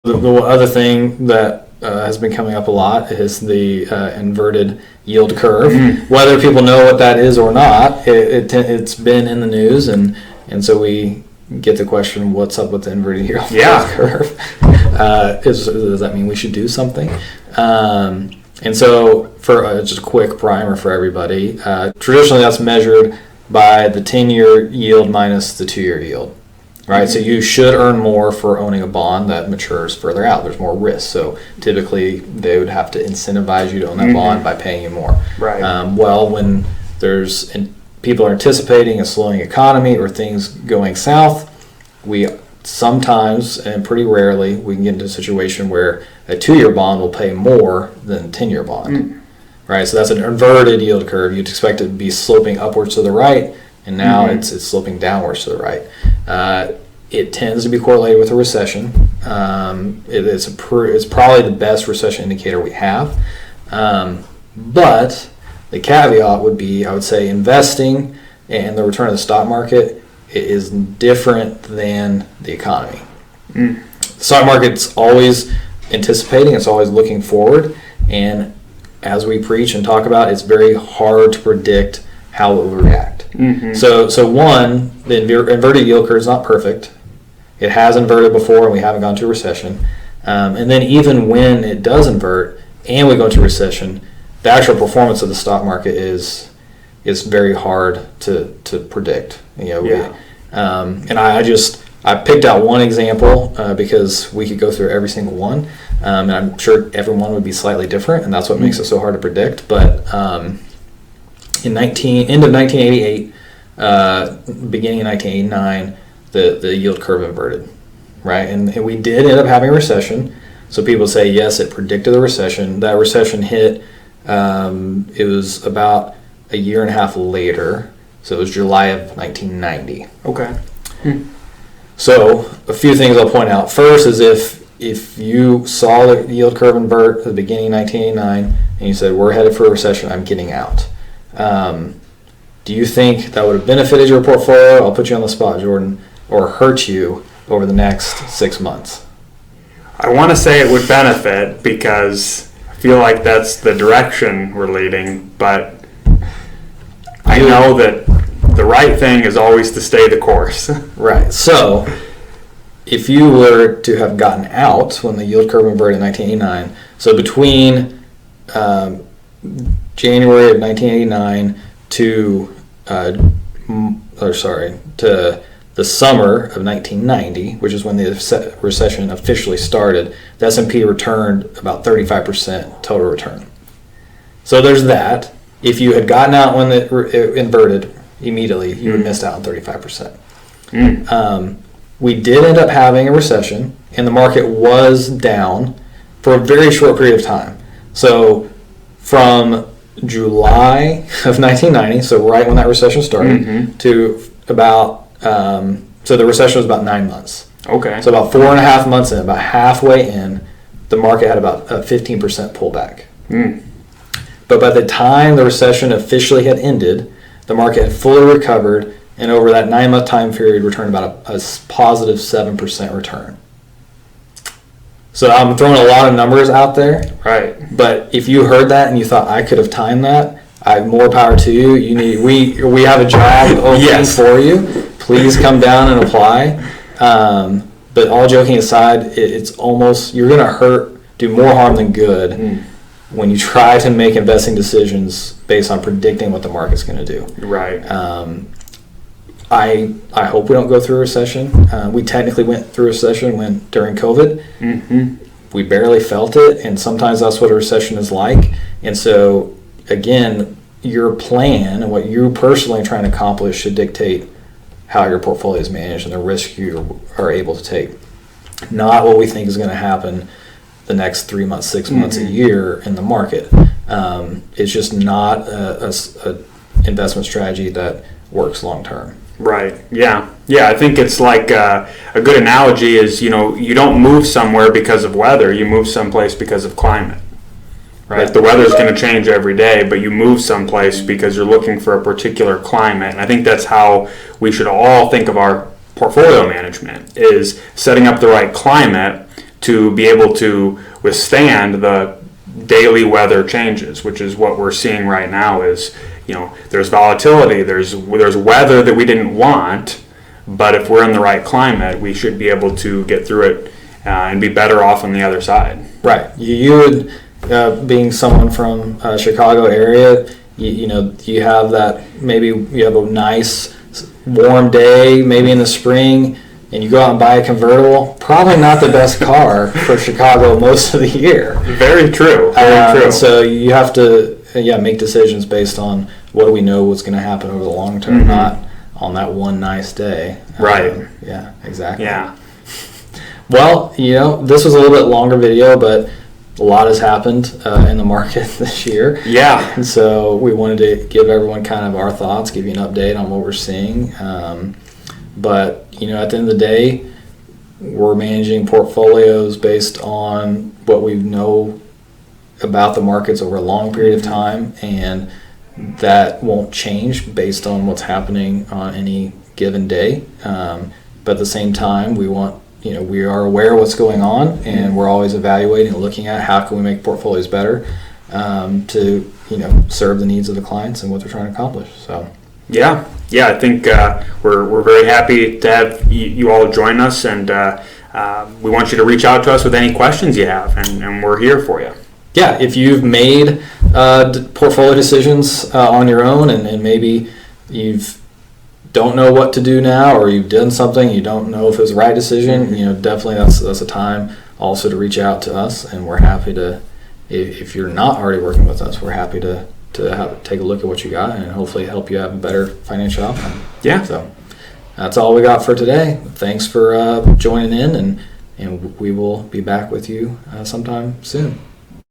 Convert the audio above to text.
The other thing that has been coming up a lot is the inverted yield curve. Whether people know what that is or not, it's been in the news, and so we get the question, what's up with the inverted yield curve? Does that mean we should do something? And so for just a quick primer for everybody, traditionally that's measured by the 10-year yield minus the 2-year yield. Right, so you should earn more for owning a bond that matures further out. There's more risk, so typically they would have to incentivize you to own that bond by paying you more. Right. Well, when people are anticipating a slowing economy or things going south, we sometimes, and pretty rarely, we can get into a situation where a 2-year bond will pay more than a 10-year bond. Right, so that's an inverted yield curve. You'd expect it to be sloping upwards to the right, and now it's sloping downwards to the right. It tends to be correlated with a recession. It's probably the best recession indicator we have. But the caveat would be, I would say, investing and the return of the stock market is different than the economy. The stock market's always anticipating, it's always looking forward, and as we preach and talk about, it's very hard to predict how it will react. So one, the inverted yield curve is not perfect. It has inverted before and we haven't gone to a recession. And then even when it does invert and we go into recession, the actual performance of the stock market is very hard to predict. And I picked out one example because we could go through every single one. And I'm sure everyone would be slightly different, and that's what makes it so hard to predict. But end of 1988, beginning of 1989, the yield curve inverted, right? And we did end up having a recession. So people say, yes, it predicted a recession. That recession hit, it was about a year and a half later. So it was July of 1990. Okay. So a few things I'll point out. First is if you saw the yield curve invert at the beginning of 1989 and you said, we're headed for a recession, I'm getting out. Do you think that would have benefited your portfolio? I'll put you on the spot, Jordan, or hurt you over the next 6 months? I want to say it would benefit because I feel like that's the direction we're leading, but I know that the right thing is always to stay the course. Right. So if you were to have gotten out when the yield curve inverted in 1989, so between January of 1989 to the summer of 1990, which is when the recession officially started, the S&P returned about 35% total return. So there's that. If you had gotten out when it inverted immediately, you would have missed out on 35%. We did end up having a recession, and the market was down for a very short period of time. So from July of 1990, so right when that recession started, to about, so the recession was about 9 months. Okay. So about 4.5 months in, about halfway in, the market had about a 15% pullback. But by the time the recession officially had ended, the market had fully recovered, and over that 9-month time period returned about a positive 7% return. So I'm throwing a lot of numbers out there. Right. But if you heard that and you thought I could have timed that, I have more power to you. We have a job opening for you. Please come down and apply. But all joking aside, it's almost, you're going to do more harm than good when you try to make investing decisions based on predicting what the market's going to do. Right. I hope we don't go through a recession. We technically went through a recession during COVID. We barely felt it, and sometimes that's what a recession is like. And so, again, your plan and what you personally are trying to accomplish should dictate how your portfolio is managed and the risk you are able to take. Not what we think is going to happen the next 3 months, 6 months, a year in the market. It's just not a investment strategy that works long term. Right. Yeah. I think it's like a good analogy is, you don't move somewhere because of weather. You move someplace because of climate. Right. The weather's going to change every day, but you move someplace because you're looking for a particular climate. And I think that's how we should all think of our portfolio management, is setting up the right climate to be able to withstand the daily weather changes, which is what we're seeing right now. Is, there's volatility, there's weather that we didn't want, but if we're in the right climate, we should be able to get through it and be better off on the other side. Right. You would, being someone from Chicago area, you have that, maybe you have a nice warm day, maybe in the spring, and you go out and buy a convertible, probably not the best car for Chicago most of the year. Very true. Very true. So you have to make decisions based on what do we know what's going to happen over the long term, not on that one nice day. Right. Yeah, exactly. Yeah. Well, this was a little bit longer video, but a lot has happened in the market this year. Yeah. And so we wanted to give everyone kind of our thoughts, give you an update on what we're seeing. But, at the end of the day, we're managing portfolios based on what we know about the markets over a long period of time, and that won't change based on what's happening on any given day. But at the same time, we are aware of what's going on, and we're always evaluating and looking at how can we make portfolios better to serve the needs of the clients and what they're trying to accomplish. So yeah, I think we're very happy to have you all join us, and we want you to reach out to us with any questions you have, and we're here for you. Yeah, if you've made portfolio decisions on your own, and maybe don't know what to do now, or you've done something you don't know if it was the right decision, definitely that's a time also to reach out to us, and we're happy to, if you're not already working with us, we're happy to take a look at what you got and hopefully help you have a better financial outcome. Yeah. So that's all we got for today. Thanks for joining in, and we will be back with you sometime soon.